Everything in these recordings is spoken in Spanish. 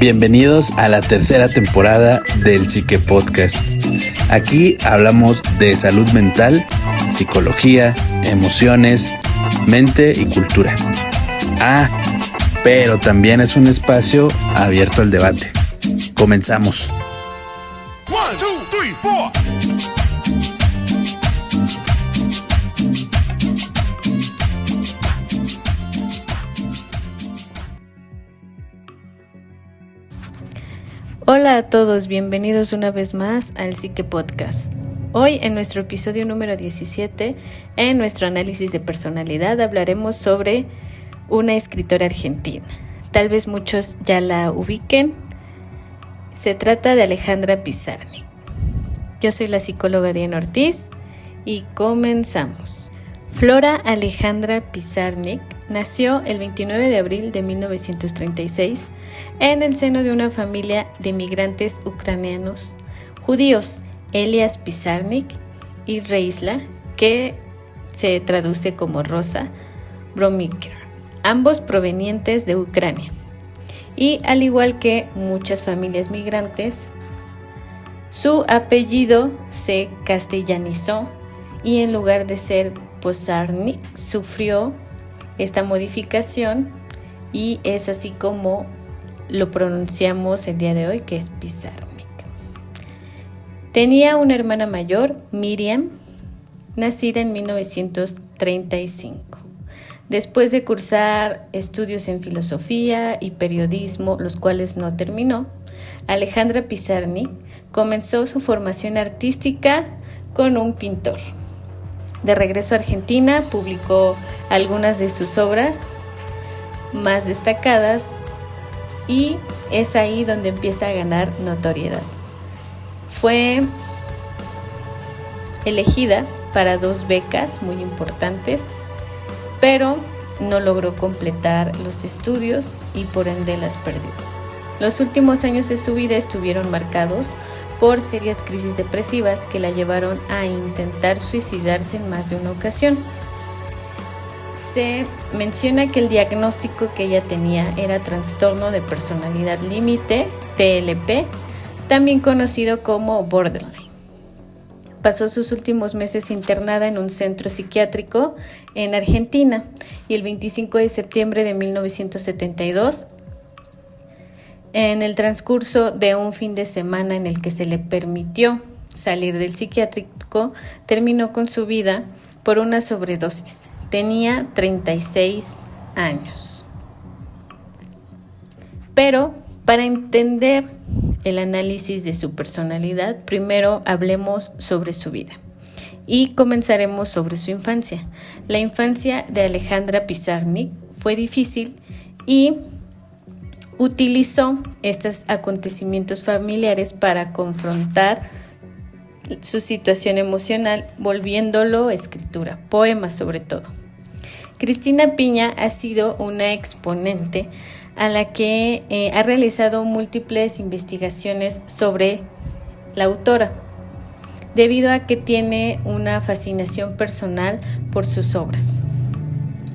Bienvenidos a la tercera temporada del Psique Podcast. Aquí hablamos de salud mental, psicología, emociones, mente y cultura. Pero también es un espacio abierto al debate. Comenzamos. 1, 2, 3, 4. Hola a todos, bienvenidos una vez más al Psique Podcast. Hoy en nuestro episodio número 17, en nuestro análisis de personalidad, hablaremos sobre una escritora argentina. Tal vez muchos ya la ubiquen. Se trata de Alejandra Pizarnik. Yo soy la psicóloga Diana Ortiz y comenzamos. Flora Alejandra Pizarnik nació el 29 de abril de 1936 en el seno de una familia de migrantes ucranianos judíos, Elias Pizarnik y Reisla, que se traduce como Rosa Bromiker, ambos provenientes de Ucrania. Y al igual que muchas familias migrantes, su apellido se castellanizó y en lugar de ser Pizarnik sufrió esta modificación y es así como lo pronunciamos el día de hoy, que es Pizarnik. Tenía una hermana mayor, Miriam, nacida en 1935. Después de cursar estudios en filosofía y periodismo, los cuales no terminó, Alejandra Pizarnik comenzó su formación artística con un pintor. De regreso a Argentina, publicó algunas de sus obras más destacadas y es ahí donde empieza a ganar notoriedad. Fue elegida para 2 becas muy importantes, pero no logró completar los estudios y por ende las perdió. Los últimos años de su vida estuvieron marcados por serias crisis depresivas que la llevaron a intentar suicidarse en más de una ocasión. Se menciona que el diagnóstico que ella tenía era trastorno de personalidad límite, TLP, también conocido como borderline. Pasó sus últimos meses internada en un centro psiquiátrico en Argentina y el 25 de septiembre de 1972, en el transcurso de un fin de semana en el que se le permitió salir del psiquiátrico, terminó con su vida por una sobredosis. Tenía 36 años. Pero para entender el análisis de su personalidad, primero hablemos sobre su vida. Y comenzaremos sobre su infancia. La infancia de Alejandra Pizarnik fue difícil y utilizó estos acontecimientos familiares para confrontar su situación emocional, volviéndolo escritura, poemas sobre todo. Cristina Piña ha sido una exponente a la que ha realizado múltiples investigaciones sobre la autora, debido a que tiene una fascinación personal por sus obras.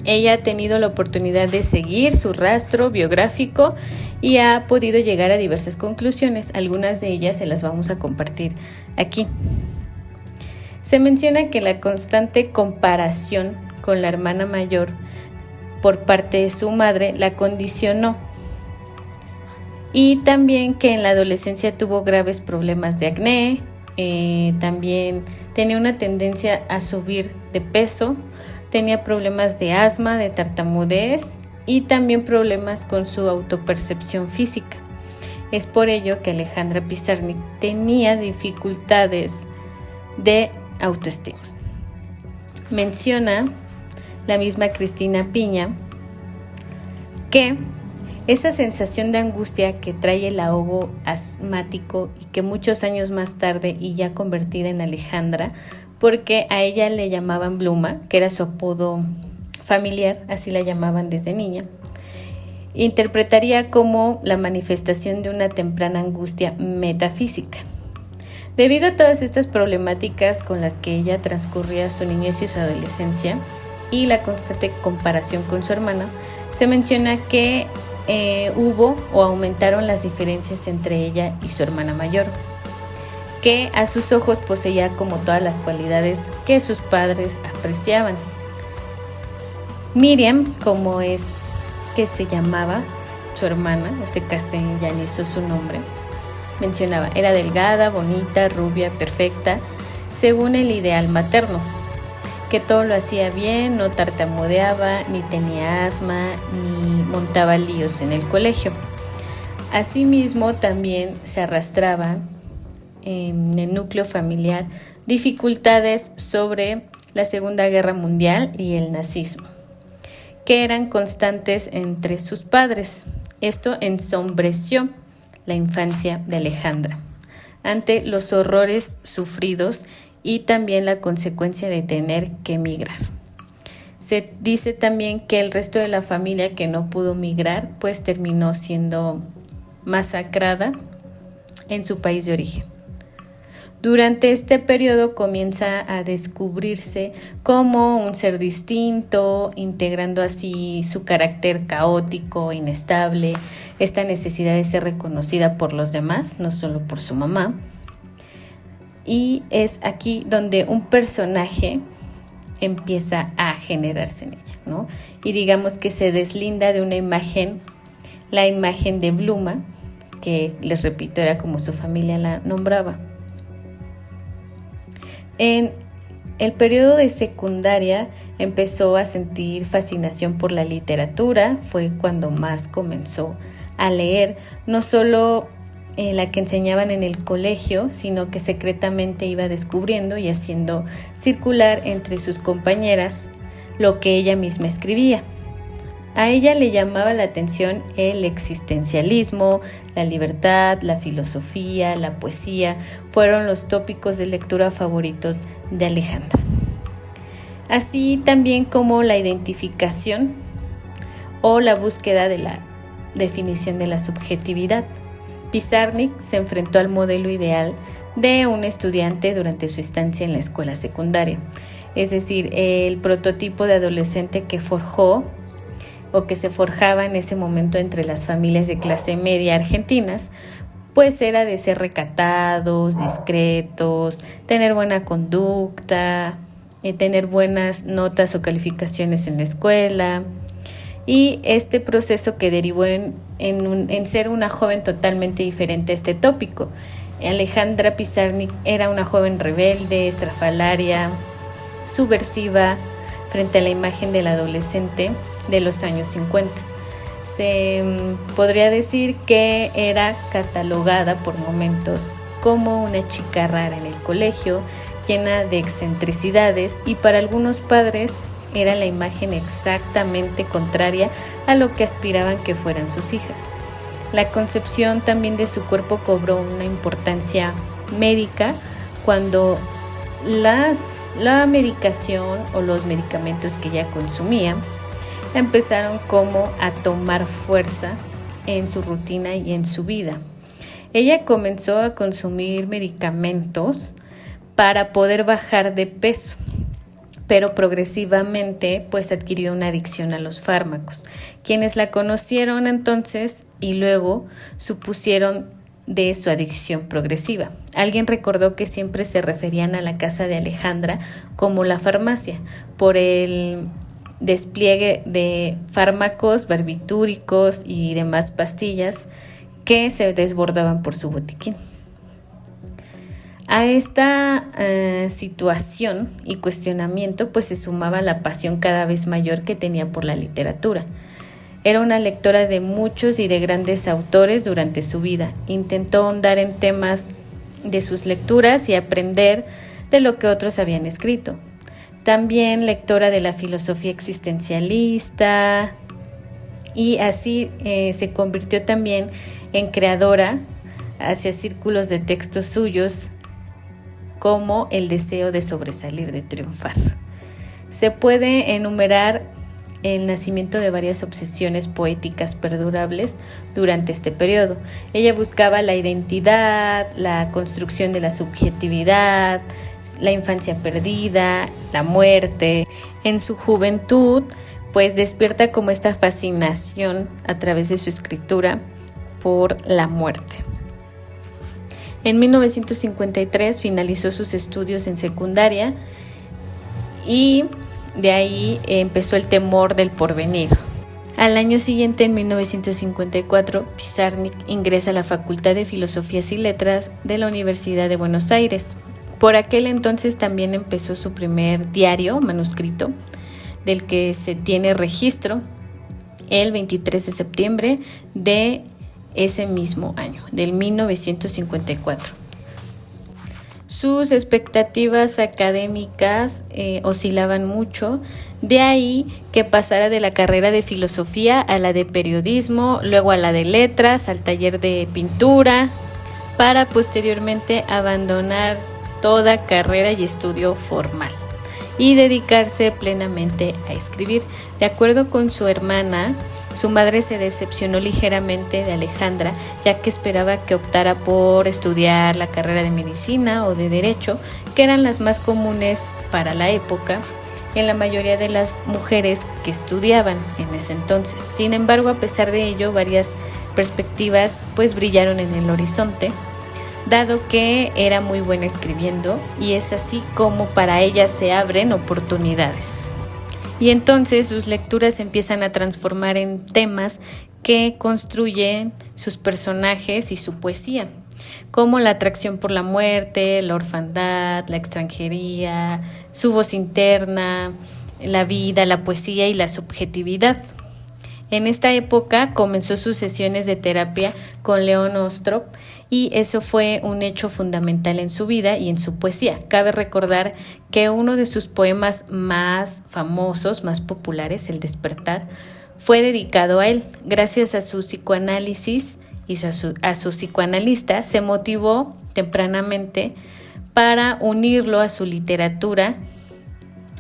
Ella ha tenido la oportunidad de seguir su rastro biográfico y ha podido llegar a diversas conclusiones. Algunas de ellas se las vamos a compartir aquí. Se menciona que la constante comparación con la hermana mayor por parte de su madre la condicionó y también que en la adolescencia tuvo graves problemas de acné, también tenía una tendencia a subir de peso, tenía problemas de asma, de tartamudez y también problemas con su autopercepción física. Es por ello que Alejandra Pizarnik tenía dificultades de autoestima. Menciona la misma Cristina Piña que esa sensación de angustia que trae el ahogo asmático y que muchos años más tarde y ya convertida en Alejandra, porque a ella le llamaban Bluma, que era su apodo familiar, así la llamaban desde niña, interpretaría como la manifestación de una temprana angustia metafísica. Debido a todas estas problemáticas con las que ella transcurría su niñez y su adolescencia y la constante comparación con su hermana, se menciona que hubo o aumentaron las diferencias entre ella y su hermana mayor, que a sus ojos poseía como todas las cualidades que sus padres apreciaban. Miriam, como es que se llamaba su hermana, o se castellanizó su nombre, mencionaba, era delgada, bonita, rubia, perfecta, según el ideal materno, que todo lo hacía bien, no tartamudeaba, ni tenía asma, ni montaba líos en el colegio. Asimismo, también se arrastraban en el núcleo familiar dificultades sobre la Segunda Guerra Mundial y el nazismo, que eran constantes entre sus padres. Esto ensombreció la infancia de Alejandra ante los horrores sufridos y también la consecuencia de tener que migrar. Se dice también que el resto de la familia que no pudo migrar, pues terminó siendo masacrada en su país de origen. Durante este periodo comienza a descubrirse como un ser distinto, integrando así su carácter caótico, inestable, esta necesidad de ser reconocida por los demás, no solo por su mamá. Y es aquí donde un personaje empieza a generarse en ella, ¿no? Y digamos que se deslinda de una imagen, la imagen de Bluma, que les repito, era como su familia la nombraba. En el periodo de secundaria empezó a sentir fascinación por la literatura, fue cuando más comenzó a leer, no solo la que enseñaban en el colegio, sino que secretamente iba descubriendo y haciendo circular entre sus compañeras lo que ella misma escribía. A ella le llamaba la atención el existencialismo, la libertad, la filosofía, la poesía, fueron los tópicos de lectura favoritos de Alejandra. Así también como la identificación o la búsqueda de la definición de la subjetividad. Pizarnik se enfrentó al modelo ideal de un estudiante durante su estancia en la escuela secundaria, es decir, el prototipo de adolescente que forjó o que se forjaba en ese momento entre las familias de clase media argentinas, pues era de ser recatados, discretos, tener buena conducta, tener buenas notas o calificaciones en la escuela. Y este proceso que derivó en ser una joven totalmente diferente a este tópico. Alejandra Pizarnik era una joven rebelde, estrafalaria, subversiva, frente a la imagen del adolescente de los años 50. Se podría decir que era catalogada por momentos como una chica rara en el colegio, llena de excentricidades, y para algunos padres era la imagen exactamente contraria a lo que aspiraban que fueran sus hijas. La concepción también de su cuerpo cobró una importancia médica cuando la medicación o los medicamentos que ella consumía empezaron como a tomar fuerza en su rutina y en su vida. Ella comenzó a consumir medicamentos para poder bajar de peso, pero progresivamente pues adquirió una adicción a los fármacos. Quienes la conocieron entonces y luego supusieron de su adicción progresiva. Alguien recordó que siempre se referían a la casa de Alejandra como la farmacia, por el despliegue de fármacos, barbitúricos y demás pastillas que se desbordaban por su botiquín. A esta situación y cuestionamiento pues se sumaba la pasión cada vez mayor que tenía por la literatura. Era una lectora de muchos y de grandes autores durante su vida. Intentó ahondar en temas de sus lecturas y aprender de lo que otros habían escrito. También lectora de la filosofía existencialista, y así se convirtió también en creadora hacia círculos de textos suyos como El deseo de sobresalir, de triunfar. Se puede enumerar el nacimiento de varias obsesiones poéticas perdurables durante este periodo. Ella buscaba la identidad, la construcción de la subjetividad, la infancia perdida, la muerte. En su juventud pues despierta como esta fascinación a través de su escritura por la muerte. En 1953 finalizó sus estudios en secundaria y de ahí empezó el temor del porvenir. Al año siguiente, en 1954, Pizarnik ingresa a la Facultad de Filosofías y Letras de la Universidad de Buenos Aires. Por aquel entonces también empezó su primer diario manuscrito, del que se tiene registro el 23 de septiembre de ese mismo año, del 1954. Sus expectativas académicas oscilaban mucho, de ahí que pasara de la carrera de filosofía a la de periodismo, luego a la de letras, al taller de pintura, para posteriormente abandonar toda carrera y estudio formal y dedicarse plenamente a escribir. De acuerdo con su hermana, su madre se decepcionó ligeramente de Alejandra, ya que esperaba que optara por estudiar la carrera de medicina o de derecho, que eran las más comunes para la época en la mayoría de las mujeres que estudiaban en ese entonces. Sin embargo, a pesar de ello, varias perspectivas pues brillaron en el horizonte, dado que era muy buena escribiendo, y es así como para ella se abren oportunidades. Y entonces sus lecturas se empiezan a transformar en temas que construyen sus personajes y su poesía, como la atracción por la muerte, la orfandad, la extranjería, su voz interna, la vida, la poesía y la subjetividad. En esta época comenzó sus sesiones de terapia con León Ostrov, y eso fue un hecho fundamental en su vida y en su poesía. Cabe recordar que uno de sus poemas más famosos, más populares, El Despertar, fue dedicado a él. Gracias a su psicoanálisis y a su psicoanalista, se motivó tempranamente para unirlo a su literatura,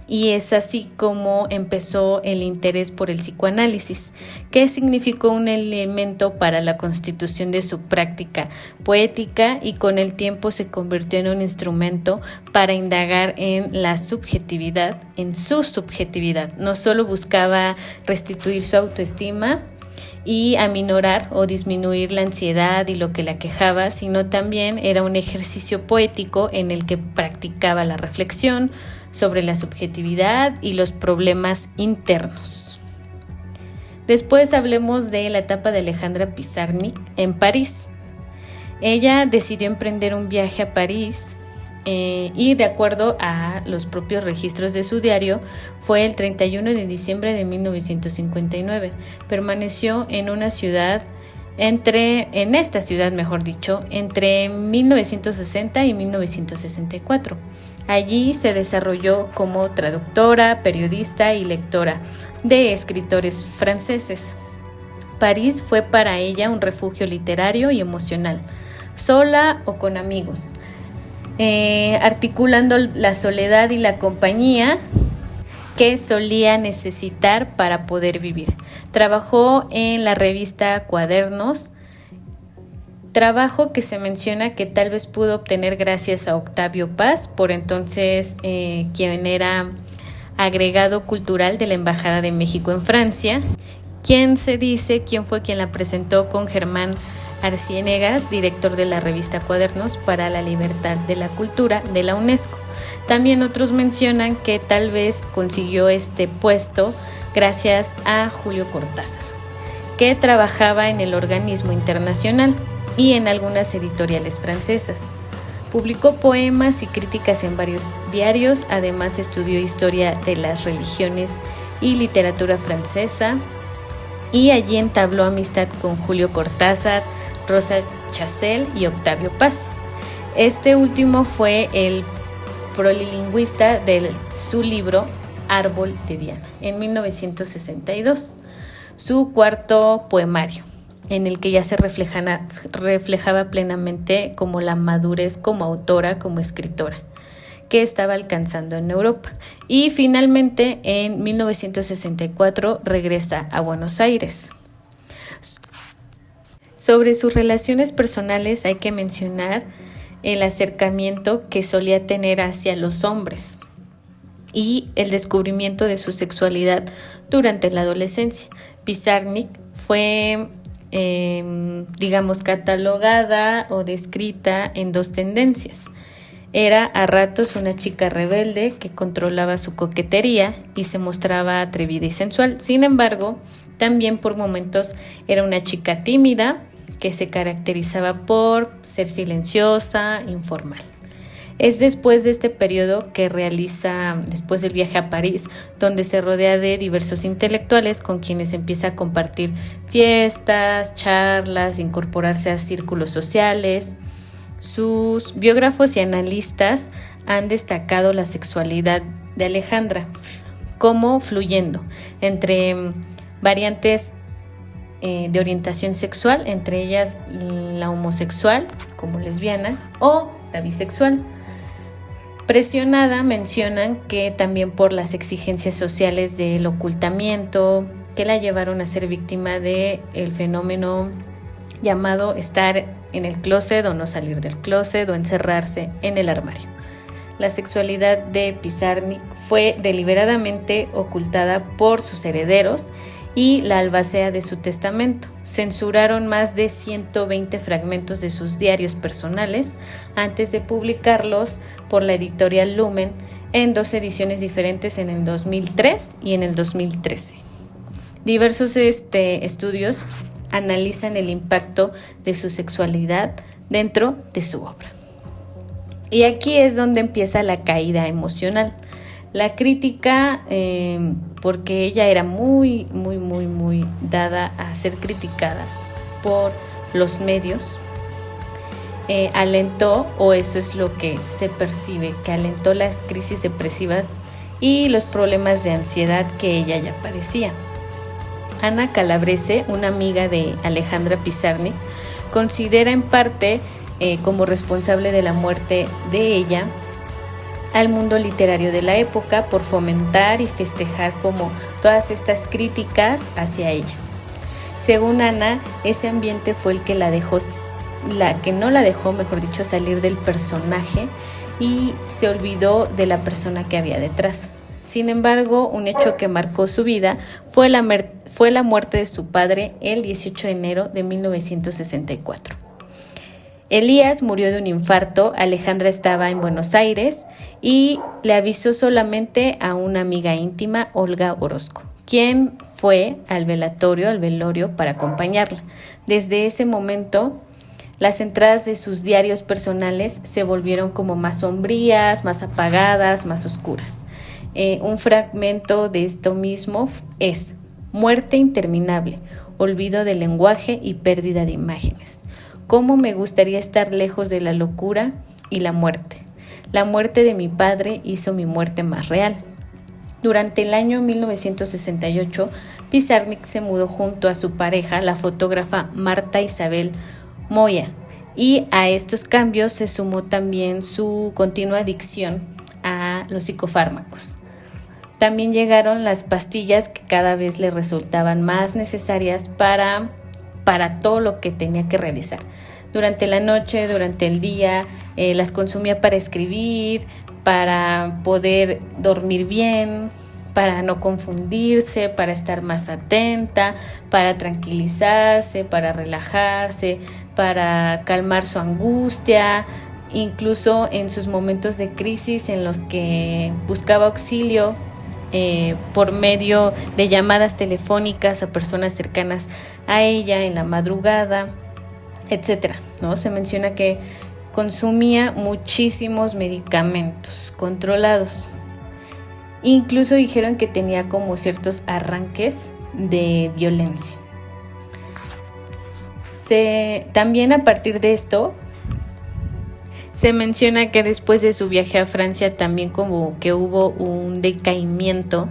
y es así como empezó el interés por el psicoanálisis, que significó un elemento para la constitución de su práctica poética, y con el tiempo se convirtió en un instrumento para indagar en la subjetividad, en su subjetividad. No solo buscaba restituir su autoestima y aminorar o disminuir la ansiedad y lo que la quejaba, sino también era un ejercicio poético en el que practicaba la reflexión sobre la subjetividad y los problemas internos. Después hablemos de la etapa de Alejandra Pizarnik en París. Ella decidió emprender un viaje a París y, de acuerdo a los propios registros de su diario, fue el 31 de diciembre de 1959. Permaneció en esta ciudad, entre 1960 y 1964. Allí se desarrolló como traductora, periodista y lectora de escritores franceses. París fue para ella un refugio literario y emocional, sola o con amigos, articulando la soledad y la compañía que solía necesitar para poder vivir. Trabajó en la revista Cuadernos, trabajo que se menciona que tal vez pudo obtener gracias a Octavio Paz, por entonces quien era agregado cultural de la Embajada de México en Francia, quien fue quien la presentó con Germán Arciniegas, director de la revista Cuadernos para la Libertad de la Cultura de la UNESCO. También otros mencionan que tal vez consiguió este puesto gracias a Julio Cortázar, que trabajaba en el organismo internacional y en algunas editoriales francesas. Publicó poemas y críticas en varios diarios, además estudió historia de las religiones y literatura francesa, y allí entabló amistad con Julio Cortázar, Rosa Chazelle y Octavio Paz. Este último fue el prolingüista de su libro Árbol de Diana, en 1962, su cuarto poemario, en el que ya se reflejaba plenamente como la madurez como autora, como escritora, que estaba alcanzando en Europa. Y finalmente, en 1964, regresa a Buenos Aires. Sobre sus relaciones personales hay que mencionar el acercamiento que solía tener hacia los hombres y el descubrimiento de su sexualidad durante la adolescencia. Pizarnik fue, catalogada o descrita en dos tendencias. Era a ratos una chica rebelde que controlaba su coquetería y se mostraba atrevida y sensual. Sin embargo, también por momentos era una chica tímida que se caracterizaba por ser silenciosa, informal. Es después de este periodo que realiza, después del viaje a París, donde se rodea de diversos intelectuales con quienes empieza a compartir fiestas, charlas, incorporarse a círculos sociales. Sus biógrafos y analistas han destacado la sexualidad de Alejandra como fluyendo entre variantes de orientación sexual, entre ellas la homosexual como lesbiana o la bisexual. Presionada, mencionan que también por las exigencias sociales del ocultamiento que la llevaron a ser víctima del fenómeno llamado estar en el closet o no salir del closet o encerrarse en el armario. La sexualidad de Pizarnik fue deliberadamente ocultada por sus herederos y la albacea de su testamento. Censuraron más de 120 fragmentos de sus diarios personales antes de publicarlos por la editorial Lumen en 2 ediciones diferentes en el 2003 y en el 2013. Diversos estudios analizan el impacto de su sexualidad dentro de su obra. Y aquí es donde empieza la caída emocional. La crítica, porque ella era muy dada a ser criticada por los medios, alentó, o eso es lo que se percibe, que alentó las crisis depresivas y los problemas de ansiedad que ella ya padecía. Ana Calabrese, una amiga de Alejandra Pizarnik, considera en parte como responsable de la muerte de ella al mundo literario de la época por fomentar y festejar como todas estas críticas hacia ella. Según Ana, ese ambiente fue el que no la dejó, salir del personaje y se olvidó de la persona que había detrás. Sin embargo, un hecho que marcó su vida fue la muerte de su padre el 18 de enero de 1964. Elías murió de un infarto. Alejandra estaba en Buenos Aires y le avisó solamente a una amiga íntima, Olga Orozco, quien fue al velorio para acompañarla. Desde ese momento, las entradas de sus diarios personales se volvieron como más sombrías, más apagadas, más oscuras. Un fragmento de esto mismo es: muerte interminable, olvido del lenguaje y pérdida de imágenes. Cómo me gustaría estar lejos de la locura y la muerte. La muerte de mi padre hizo mi muerte más real. Durante el año 1968, Pizarnik se mudó junto a su pareja, la fotógrafa Marta Isabel Moya, y a estos cambios se sumó también su continua adicción a los psicofármacos. También llegaron las pastillas que cada vez le resultaban más necesarias para todo lo que tenía que realizar. Durante la noche, durante el día, las consumía para escribir, para poder dormir bien, para no confundirse, para estar más atenta, para tranquilizarse, para relajarse, para calmar su angustia, incluso en sus momentos de crisis en los que buscaba auxilio por medio de llamadas telefónicas a personas cercanas a ella en la madrugada, etcétera, ¿no? Se menciona que consumía muchísimos medicamentos controlados. Incluso dijeron que tenía como ciertos arranques de violencia. También a partir de esto se menciona que después de su viaje a Francia también como que hubo un decaimiento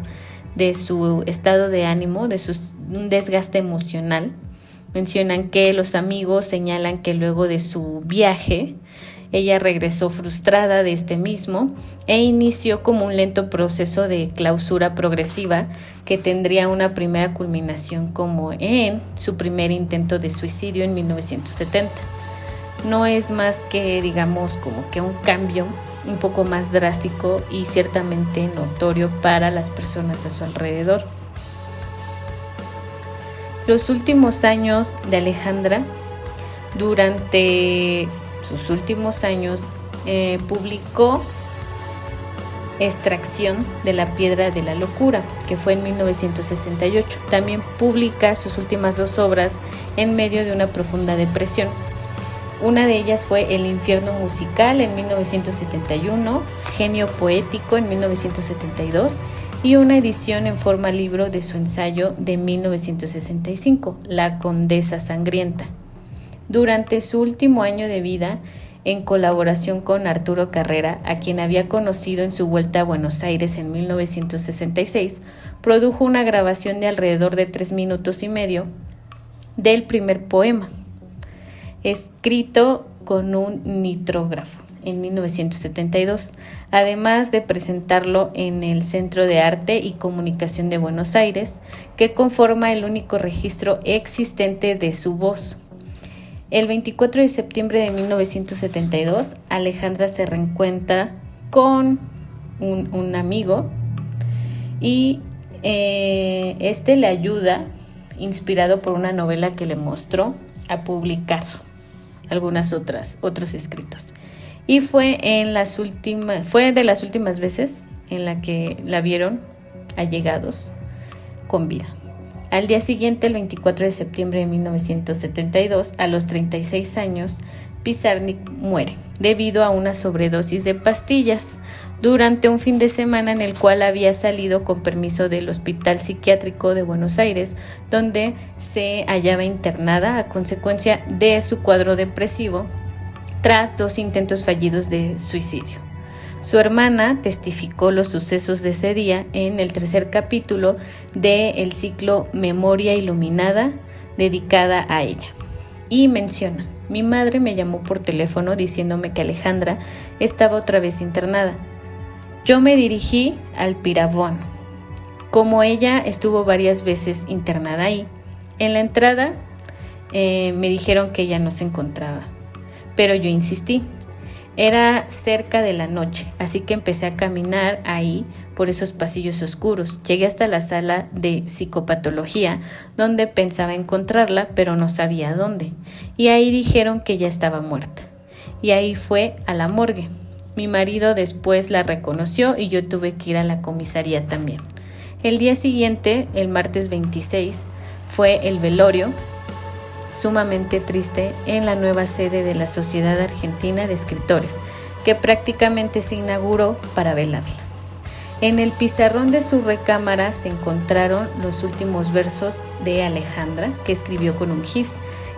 de su estado de ánimo, un desgaste emocional. Mencionan que los amigos señalan que luego de su viaje ella regresó frustrada de este mismo e inició como un lento proceso de clausura progresiva que tendría una primera culminación como en su primer intento de suicidio en 1970. No es más que, digamos, como que un cambio un poco más drástico y ciertamente notorio para las personas a su alrededor. Los últimos años de Alejandra, durante sus últimos años, publicó Extracción de la piedra de la locura, que fue en 1968. También publica sus últimas 2 obras en medio de una profunda depresión. Una de ellas fue El infierno musical en 1971, Genio poético en 1972 y una edición en forma libro de su ensayo de 1965, La condesa sangrienta. Durante su último año de vida, en colaboración con Arturo Carrera, a quien había conocido en su vuelta a Buenos Aires en 1966, produjo una grabación de alrededor de 3 minutos y medio del primer poema, escrito con un nitrógrafo en 1972, además de presentarlo en el Centro de Arte y Comunicación de Buenos Aires, que conforma el único registro existente de su voz. El 24 de septiembre de 1972, Alejandra se reencuentra con un amigo y este le ayuda, inspirado por una novela que le mostró, a publicar otros escritos. Y fue de las últimas veces en la que la vieron allegados con vida. Al día siguiente, el 24 de septiembre de 1972, a los 36 años, Pizarnik muere debido a una sobredosis de pastillas durante un fin de semana en el cual había salido con permiso del Hospital Psiquiátrico de Buenos Aires, donde se hallaba internada a consecuencia de su cuadro depresivo tras 2 intentos fallidos de suicidio. Su hermana testificó los sucesos de ese día en el 3er capítulo del ciclo Memoria Iluminada, dedicada a ella. Y menciona: mi madre me llamó por teléfono diciéndome que Alejandra estaba otra vez internada. Yo me dirigí al Piravón. Como ella estuvo varias veces internada ahí, en la entrada me dijeron que ella no se encontraba, pero yo insistí. Era cerca de la noche, así que empecé a caminar ahí por esos pasillos oscuros. Llegué hasta la sala de psicopatología, donde pensaba encontrarla, pero no sabía dónde. Y ahí dijeron que ya estaba muerta. Y ahí fue a la morgue. Mi marido después la reconoció y yo tuve que ir a la comisaría también. El día siguiente, el martes 26, fue el velorio, sumamente triste, en la nueva sede de la Sociedad Argentina de Escritores, que prácticamente se inauguró para velarla. En el pizarrón de su recámara se encontraron los últimos versos de Alejandra, que escribió con un gis,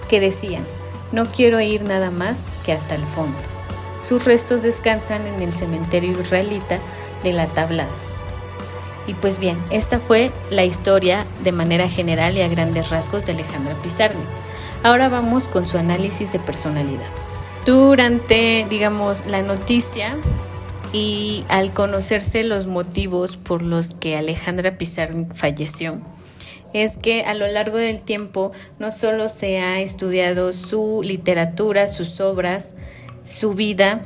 que decían: no quiero ir nada más que hasta el fondo. Sus restos descansan en el cementerio israelita de La Tablada. Y pues bien, esta fue la historia de manera general y a grandes rasgos de Alejandra Pizarnik. Ahora vamos con su análisis de personalidad. Durante, la noticia y al conocerse los motivos por los que Alejandra Pizarnik falleció, es que a lo largo del tiempo no solo se ha estudiado su literatura, sus obras, su vida,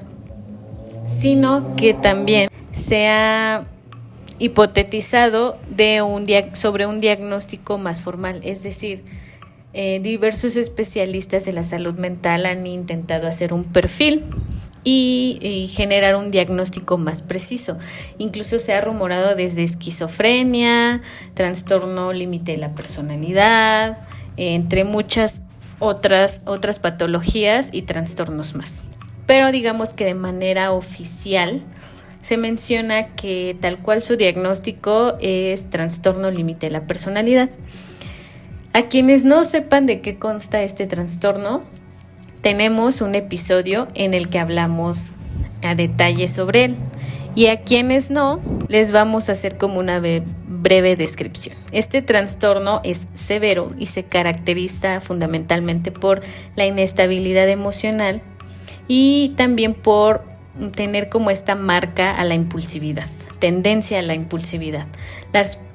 sino que también se ha hipotetizado sobre un diagnóstico más formal, es decir, diversos especialistas de la salud mental han intentado hacer un perfil y generar un diagnóstico más preciso. Incluso se ha rumorado desde esquizofrenia, trastorno límite de la personalidad, entre muchas otras patologías y trastornos más. Pero digamos que de manera oficial se menciona que tal cual su diagnóstico es trastorno límite de la personalidad. A quienes no sepan de qué consta este trastorno, tenemos un episodio en el que hablamos a detalle sobre él. Y a quienes no, les vamos a hacer como una breve descripción. Este trastorno es severo y se caracteriza fundamentalmente por la inestabilidad emocional y también por tener como esta marca a la impulsividad, tendencia a la impulsividad.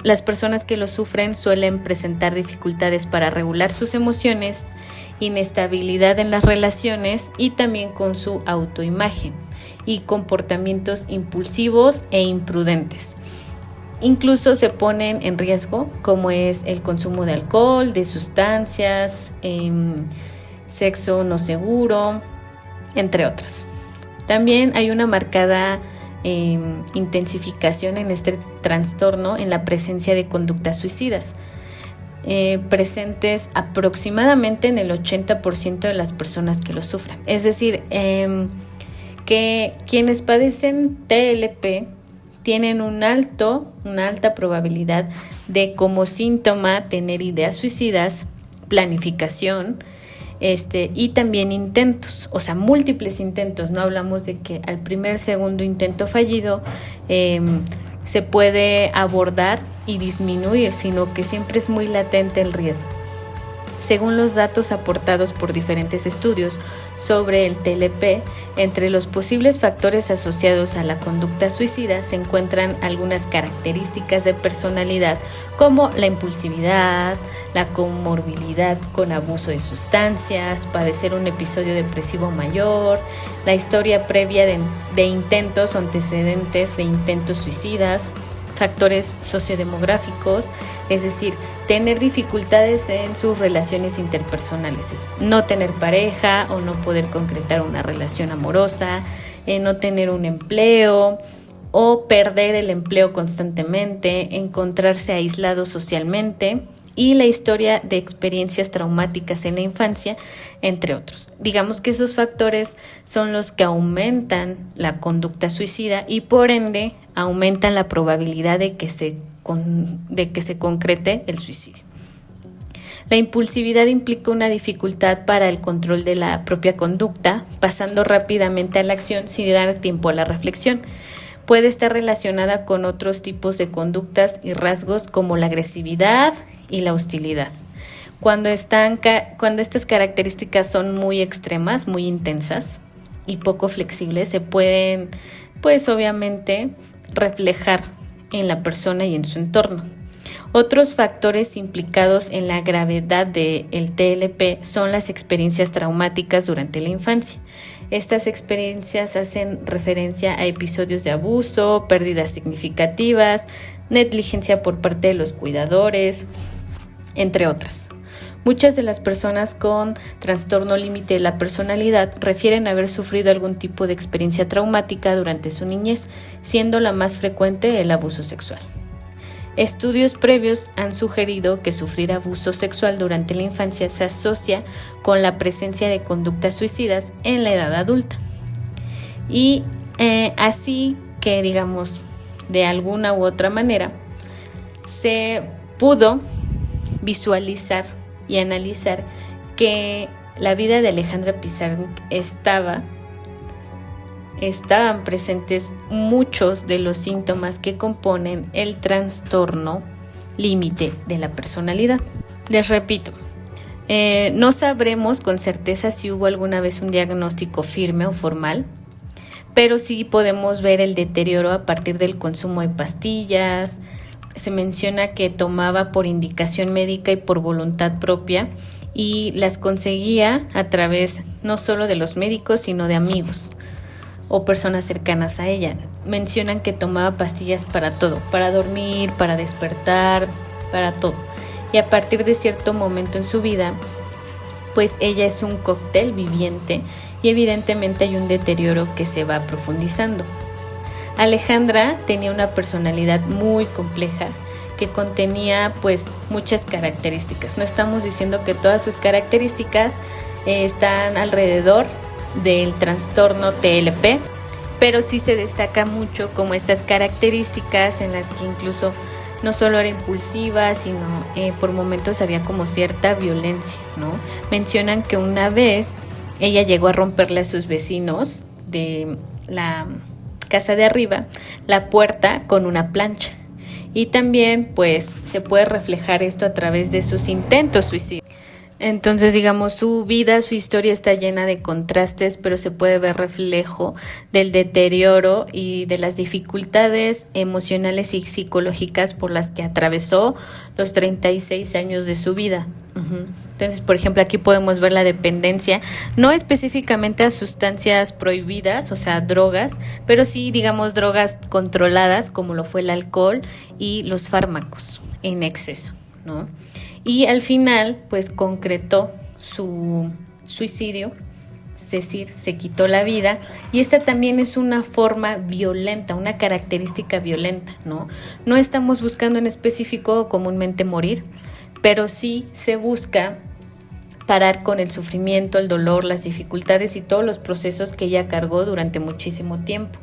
Las personas que lo sufren suelen presentar dificultades para regular sus emociones, inestabilidad en las relaciones y también con su autoimagen y comportamientos impulsivos e imprudentes. Incluso se ponen en riesgo, como es el consumo de alcohol, de sustancias, sexo no seguro, entre otras. También hay una marcada intensificación en este trastorno en la presencia de conductas suicidas, presentes aproximadamente en el 80% de las personas que lo sufran. Es decir, que quienes padecen TLP tienen una alta probabilidad de, como síntoma, tener ideas suicidas, planificación, y también intentos, o sea, múltiples intentos. No hablamos de que al segundo intento fallido se puede abordar y disminuir, sino que siempre es muy latente el riesgo. Según los datos aportados por diferentes estudios sobre el TLP, entre los posibles factores asociados a la conducta suicida se encuentran algunas características de personalidad como la impulsividad, la comorbilidad con abuso de sustancias, padecer un episodio depresivo mayor, la historia previa de intentos o antecedentes de intentos suicidas, factores sociodemográficos, es decir, tener dificultades en sus relaciones interpersonales, no tener pareja o no poder concretar una relación amorosa, no tener un empleo o perder el empleo constantemente, encontrarse aislado socialmente y la historia de experiencias traumáticas en la infancia, entre otros. Digamos que esos factores son los que aumentan la conducta suicida y por ende aumentan la probabilidad de que se concrete el suicidio. La impulsividad implica una dificultad para el control de la propia conducta, pasando rápidamente a la acción sin dar tiempo a la reflexión. Puede estar relacionada con otros tipos de conductas y rasgos como la agresividad y la hostilidad. Cuando estas características son muy extremas, muy intensas y poco flexibles, se pueden, pues obviamente, reflejar en la persona y en su entorno. Otros factores implicados en la gravedad del TLP son las experiencias traumáticas durante la infancia. Estas experiencias hacen referencia a episodios de abuso, pérdidas significativas, negligencia por parte de los cuidadores, entre otras. Muchas de las personas con trastorno límite de la personalidad refieren haber sufrido algún tipo de experiencia traumática durante su niñez, siendo la más frecuente el abuso sexual. Estudios previos han sugerido que sufrir abuso sexual durante la infancia se asocia con la presencia de conductas suicidas en la edad adulta. Y así que, digamos, de alguna u otra manera, se pudo visualizar y analizar que la vida de Alejandra Pizarnik estaban presentes muchos de los síntomas que componen el trastorno límite de la personalidad. Les repito, no sabremos con certeza si hubo alguna vez un diagnóstico firme o formal, pero sí podemos ver el deterioro a partir del consumo de pastillas. Se menciona que tomaba por indicación médica y por voluntad propia y las conseguía a través no solo de los médicos, sino de amigos o personas cercanas a ella. Mencionan que tomaba pastillas para todo, para dormir, para despertar, para todo. Y a partir de cierto momento en su vida, pues ella es un cóctel viviente y evidentemente hay un deterioro que se va profundizando. Alejandra tenía una personalidad muy compleja que contenía pues muchas características. No estamos diciendo que todas sus características están alrededor del trastorno TLP, pero sí se destaca mucho como estas características en las que incluso no solo era impulsiva, sino por momentos había como cierta violencia, ¿no? Mencionan que una vez ella llegó a romperle a sus vecinos de la casa de arriba la puerta con una plancha, y también pues se puede reflejar esto a través de sus intentos suicidas. Entonces, digamos, su vida, su historia está llena de contrastes, pero se puede ver reflejo del deterioro y de las dificultades emocionales y psicológicas por las que atravesó los 36 años de su vida. Entonces, por ejemplo, aquí podemos ver la dependencia, no específicamente a sustancias prohibidas, o sea, drogas, pero sí, digamos, drogas controladas, como lo fue el alcohol y los fármacos en exceso, ¿no? Y al final, pues concretó su suicidio, es decir, se quitó la vida, y esta también es una forma violenta, una característica violenta, ¿no? No estamos buscando en específico comúnmente morir, pero sí se busca parar con el sufrimiento, el dolor, las dificultades y todos los procesos que ella cargó durante muchísimo tiempo.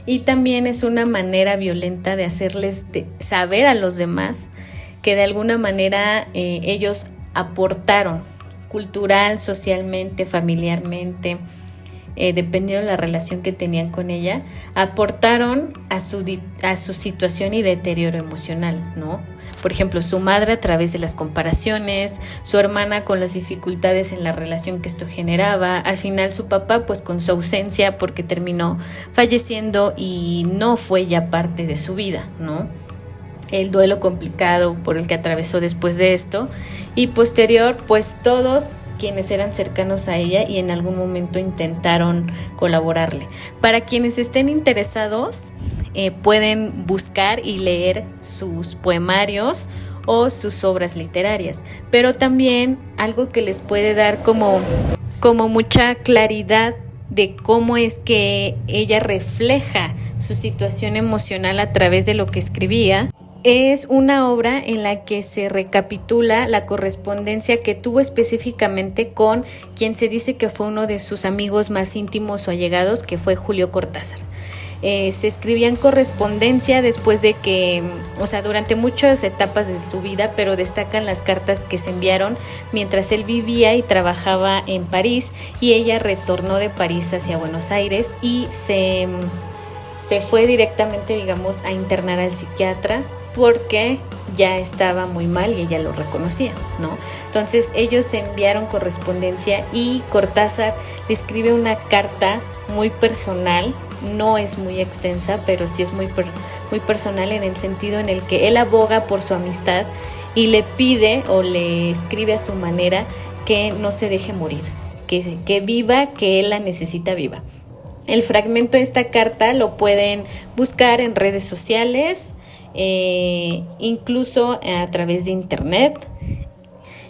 Y también es una manera violenta de hacerles saber a los demás que de alguna manera ellos aportaron cultural, socialmente, familiarmente, dependiendo de la relación que tenían con ella, aportaron a su situación y deterioro emocional, ¿no? Por ejemplo, su madre a través de las comparaciones, su hermana con las dificultades en la relación que esto generaba, al final su papá pues con su ausencia porque terminó falleciendo y no fue ya parte de su vida, ¿no? El duelo complicado por el que atravesó después de esto, y posterior pues todos quienes eran cercanos a ella y en algún momento intentaron colaborarle. Para quienes estén interesados, pueden buscar y leer sus poemarios o sus obras literarias, pero también algo que les puede dar como mucha claridad de cómo es que ella refleja su situación emocional a través de lo que escribía. Es una obra en la que se recapitula la correspondencia que tuvo específicamente con quien se dice que fue uno de sus amigos más íntimos o allegados, que fue Julio Cortázar. Se escribían correspondencia después de que, o sea, durante muchas etapas de su vida, pero destacan las cartas que se enviaron mientras él vivía y trabajaba en París, y ella retornó de París hacia Buenos Aires y se fue directamente, digamos, a internar al psiquiatra porque ya estaba muy mal y ella lo reconocía, ¿no? Entonces ellos se enviaron correspondencia y Cortázar le escribe una carta muy personal, no es muy extensa, pero sí es muy personal en el sentido en el que él aboga por su amistad y le pide o le escribe a su manera que no se deje morir, que viva, que él la necesita viva. El fragmento de esta carta lo pueden buscar en redes sociales, incluso a través de internet.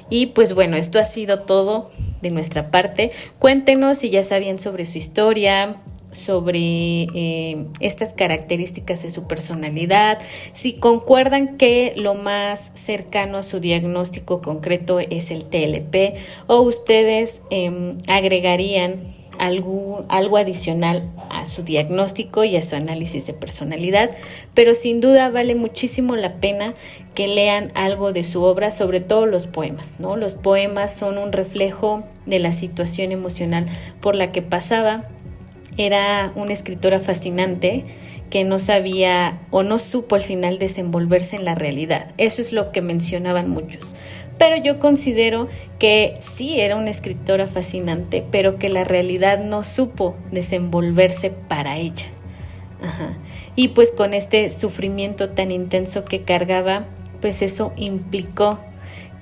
Y pues bueno, esto ha sido todo de nuestra parte. Cuéntenos si ya sabían sobre su historia, sobre estas características de su personalidad, si concuerdan que lo más cercano a su diagnóstico concreto es el TLP, o ustedes agregarían algo adicional a su diagnóstico y a su análisis de personalidad. Pero sin duda vale muchísimo la pena que lean algo de su obra, sobre todo los poemas, ¿no? Los poemas son un reflejo de la situación emocional por la que pasaba. Era una escritora fascinante que no sabía o no supo al final desenvolverse en la realidad. Eso es lo que mencionaban muchos. Pero yo considero que sí era una escritora fascinante, pero que la realidad no supo desenvolverse para ella. Y pues con este sufrimiento tan intenso que cargaba, pues eso implicó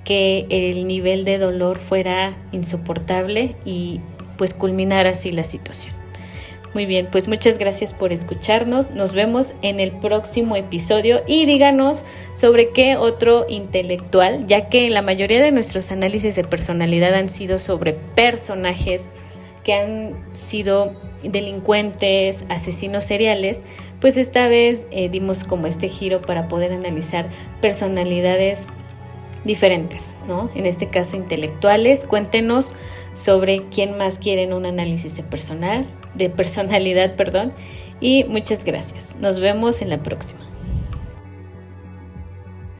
que el nivel de dolor fuera insoportable y pues culminara así la situación. Muy bien, pues muchas gracias por escucharnos. Nos vemos en el próximo episodio y díganos sobre qué otro intelectual, ya que la mayoría de nuestros análisis de personalidad han sido sobre personajes que han sido delincuentes, asesinos seriales, pues esta vez dimos como este giro para poder analizar personalidades diferentes, ¿no? En este caso intelectuales. Cuéntenos sobre quién más quieren un análisis de personalidad, y muchas gracias. Nos vemos en la próxima.